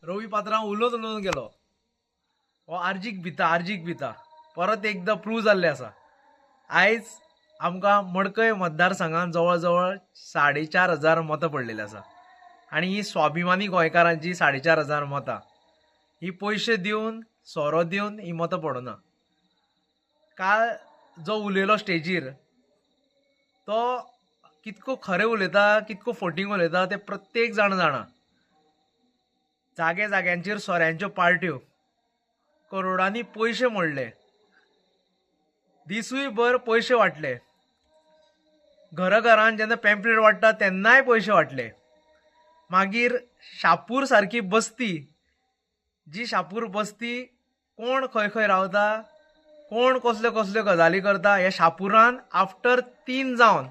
रवी पात्रांव उलोवन गेलो हो आर्जीक भिता परत एकदा प्रूव जाल्लें आसा। आयज आमकां मडकय मतदारसंघात जवळ जवळ 4,500 मतां पडलेली आसा आणि ही स्वाभिमानी गोंयकारांची 4,500 मतां ही पयशे दिवन सोरो दिवन ही मतां पडना। काल जो उलयलो स्टेजीर तो कितको खरें उलयता कितको फोटींग उलयता ते प्रत्येक जाण जाणा। जागे जाग्यांचेर सोऱ्यांच्यो पार्ट्यो करोडांनी पयशे मोडले, दिसूय भर पयशे वाटले, घरान जेन्ना पॅम्पलेट वाडटा तेन्नाय पयशे वाटले। मागीर शापूर सारकी बस्ती, जी शापूर बस्ती कोण खंय खंय रावता, कोण कसल्यो कसल्यो गजाली करता, ह्या शापुरान आफ्टर 3 जावन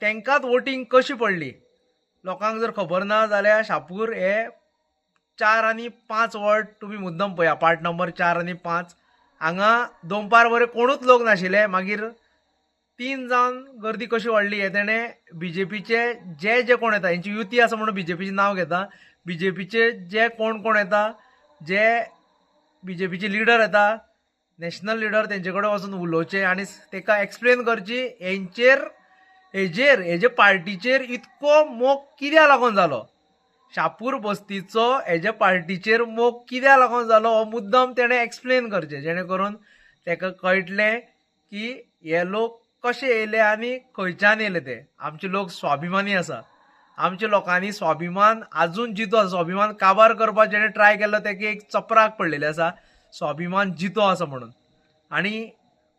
तेंकाच वोटींग कशी पडली लोकांक जर खबर ना जाल्यार शापूर हे 4 आनी 5 वॉर्ड तुम्ही मुद्दम पळया, पार्ट नंबर 4 आनी 5 हांगा दोनपार बरे कोणूच लोक नाशिल्ले। मागीर 3 जावन गर्दी कशी वाडली हे तेणें बीजेपीचे जे जे कोण येता, हेंची युती आसा म्हणून बीजेपीचें नांव घेता, बीजेपीचे जे कोण कोण येता, जे बीजेपीचे लिडर येता, नॅशनल लिडर, तेंचे कडेन वचून उलोवचें आनी ताका एक्सप्लेन करची हेजे पार्टीचेर इतको मोग कित्याक लागून जालो, शापूर बस्तीचो हेजे पार्टीचेर मोग कित्याक लागून जालो हो मुद्दम तेणें एक्सप्लेन करचें, जेणे करून ताका कळटलें की हे लोक कशे येयले आनी खंयच्यान येयले ते। आमचे लोक स्वाभिमानी आसा, आमच्या लोकांनी स्वाभिमान आजून जितो आसा, स्वाभिमान काबार करपाक जेणे ट्राय केलो ताका एक चपराक पडलेली आसा, स्वाभिमान जितो आसा म्हणून। आनी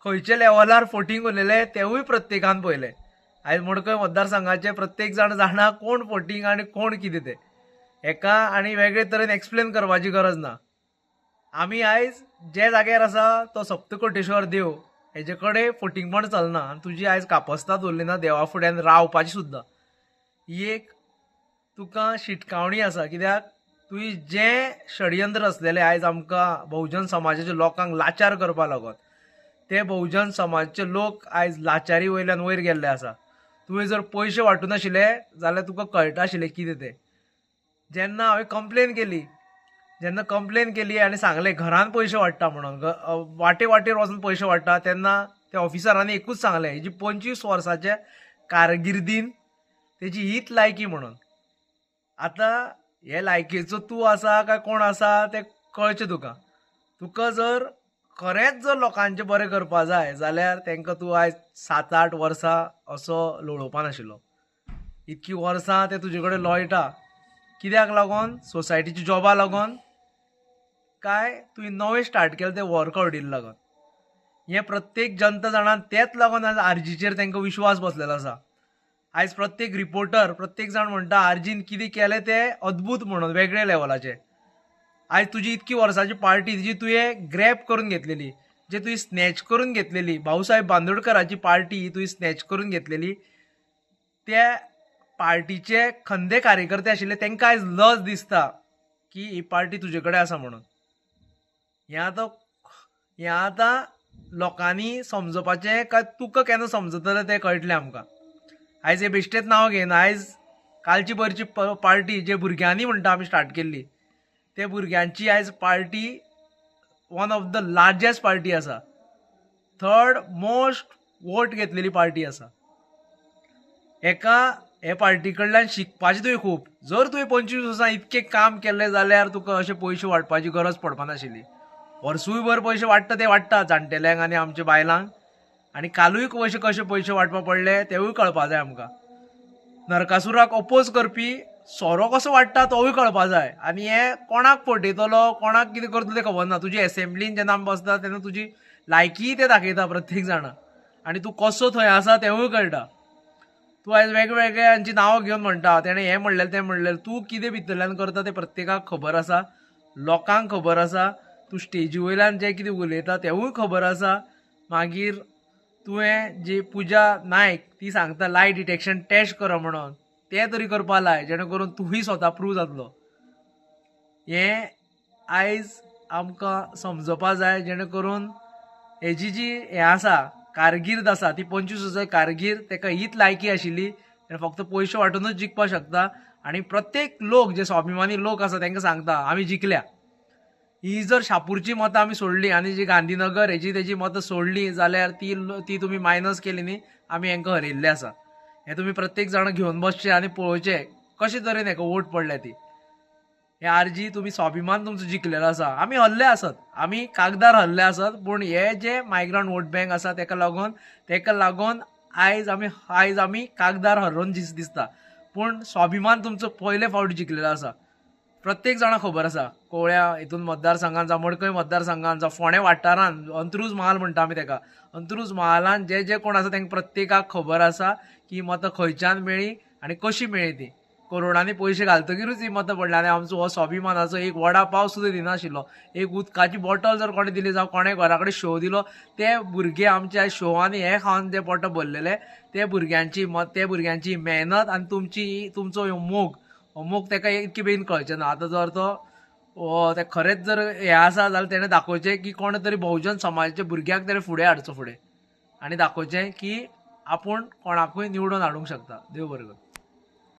खंयचे लेवलार फोटींग उरलेले तेवूय प्रत्येकान पळयलें। आयज मडकय मतदारसंघाचे प्रत्येक जाण जाणा कोण फोटींग आनी कोण कितें तें, एका आनी वेगळे तरेन एक्सप्लेन करपाची गरज ना। आमी आयज जे जाग्यार आसा तो सप्तकोटेश्वर देव हेजे कडेन फोटींग पण चलना आनी तुजी आयज कापस्ताद उरली ना देवा फुड्यान रावपाची सुद्दां, ही एक तुका शिटकावणी आसा। कित्याक तुवें जें षडयंत्र आसलेलें आयज आमकां बहुजन समाजाच्या लोकांक लाचार करपा लागून, ते बहुजन समाजाचे लोक आयज लाचारी वयल्यान वयर गेल्ले आसा। तुवें जर पयशे वांटून आशिल्ले जाल्यार तुका कळटा आशिल्लें कितें तें। जेन्ना हांवें कंप्लेन केली आनी सांगलें घरान पयशे वाडटा म्हणून, वाटेर वचून पयशे वाडटा, तेन्ना त्या ऑफिसरांनी एकूच सांगलें हेजी 25 वर्साच्या कारकिर्दीन तेजी हीच लायकी म्हणून। आतां हे लायकीचो तूं आसा काय कोण आसा तें कळचें तुका जर खरेंच जर लोकांचें बरें करपा जाय जाल्यार तांकां तूं आयज 7-8 वर्सां असो लोळोवपा नाशिल्लो। इतकी वर्सां ते तुजे कडेन लोळटा कित्याक लागून, सोसायटीच्या जॉबा लागून काय तुवें नवें स्टार्ट केलें तें वर्क ऑर्डीर लागून। हें प्रत्येक जनता जाणान तेच लागून आयज आरजीचेर तांकां विश्वास बसलेलो आसा। आयज प्रत्येक रिपोर्टर प्रत्येक जाण म्हणटा आरजीन कितें केलें तें अद्भुत म्हणून वेगळे लेवलाचें। आयज तुजी इतकी वर्साची पार्टी जी तुवें ग्रॅब करून घेतलेली, जे तुवें स्नॅच करून घेतलेली, भाऊसाहेब बांदोडकराची पार्टी ही तुवें स्नॅच करून घेतलेली, त्या पार्टीचे खंदे कार्यकर्ते आशिल्ले तांकां आयज लज दिसता की ही पार्टी तुजे कडेन आसा म्हणून। हें आतां लोकांनी समजपाचें काय तुका केन्ना समजतलें तें कळटलें आमकां। आयज हे बेश्टेच नांव घेयना, आयज कालची परची पार्टी जे भुरग्यांनी म्हणटा आमी स्टार्ट केल्ली, ते भुरग्यांची आयज party one of the largest party आसा, 3rd मोस्ट वोट घेतलेली पार्टी आसा। हे पार्टी कडल्यान शिकपाचें तुवें खूब। जर तुवें 25 वर्सां इतकें काम केलें जाल्यार तुका अशे पयशे वाडपाची गरज पडपा नाशिल्ली। वर्सूय भर पयशे वाडटा ते वाडटा जाणटेल्यांक आनी आमच्या बायलांक, आनी कालूय कशे पयशे वाडपा पडले तेवूय कळपा जाय आमकां। नरकासुराक अपोज करपी सोरो कसो वाडटा तोवूय कळपा जाय। आनी हे कोणाक फटयतलो कोणाक कितें करतलो तें खबर ना। तुजी एसेंब्लीन जेन्ना आमी बसता तेन्ना तुजी लायकी ते दाखयता प्रत्येक जाणा, आनी तूं कसो थंय आसा तेवूय कळटा। तूं आयज वेगवेगळ्यांची नांवां घेवन म्हणटा तेणें हें म्हणलेलें तें म्हणलेलें, तूं कितें भितरल्यान करता तें प्रत्येकाक खबर आसा, लोकांक खबर आसा। तूं स्टेजी वयल्यान जें कितें उलयता तेवूय खबर आसा। मागीर तुवें जी पुजा नायक ती सांगता लाय डिटेक्शन टेस्ट कर म्हणून, तें तरी करपा लाय जेणे करून तुही स्वता प्रूव जातलो। हें आयज आमकां समजपा जाय, जेणे करून हेजी जी हें आसा कारगिर्द आसा ती 25 वर्सांची कारगिर्द, ताका हीच लायकी आशिल्ली, फक्त पयशे वांटूनच जिखपा शकता। आणि प्रत्येक लोक जे स्वाभिमानी लोक आसा तांकां सांगता आमी जिखल्या. ही जर शापूरची मतां आमी सोडली आनी जी गांधीनगर हेची तेजी मतां सोडली जाल्यार ती तुमी मायनस केली न्ही, आमी हांकां हरयल्ले आसा. हे तुमी प्रत्येक जाण घेवन बसचे आनी पळोवचे कशे तरेन हाका वोट पडल्या ती. हे आरजी तुमी स्वाभिमान तुमचो जिखलेलो आसा. आमी हरले आसत, आमी कागदार हरले आसत, पूण हे जे मायग्रंट वोट बँक आसा तेका लागून आयज आमी कागदार हरोवन दिसता. पूण स्वाभिमान तुमचो पयले फावट जिखलेलो आसा. प्रत्येक जाणां खबर आसा. कोवळ्या हितून मतदारसंघान जावं मडकय मतदारसंघान जावं फोंडे वाठारान अंत्रूज महाल म्हणटा आमी तेका, अंत्रूज महालान जे कोण आसा तांकां प्रत्येकाक खबर आसा की मतां खंयच्यान मेळ्ळी आनी कशी मेळ्ळी ती. करोडांनी पयशे घालतकीरूच ही मतां पडली. आनी आमचो हो स्वाभिमानाचो एक वडा पाव सुद्दां दिनाशिल्लो, एक उदकाची बॉटल जर कोणें दिली जावं कोणें घरा कडेन शेव दिलो, ते भुरगे आमच्या शेवांनी हे खावन जे पोटां भरलेले, ते भुरग्यांची मेहनत आनी तुमचो मोग ताका इतके बेगीन कळचे ना. आतां जर ते खरेंच जर हे आसा जाल्यार तेणें दाखोवचें की कोण तरी बहुजन समाजाच्या भुरग्याक तरी फुडें हाडचो फुडें आनी दाखोवचें की आपूण कोणाकूय निवडून हाडूंक शकता. देव बरें करूं.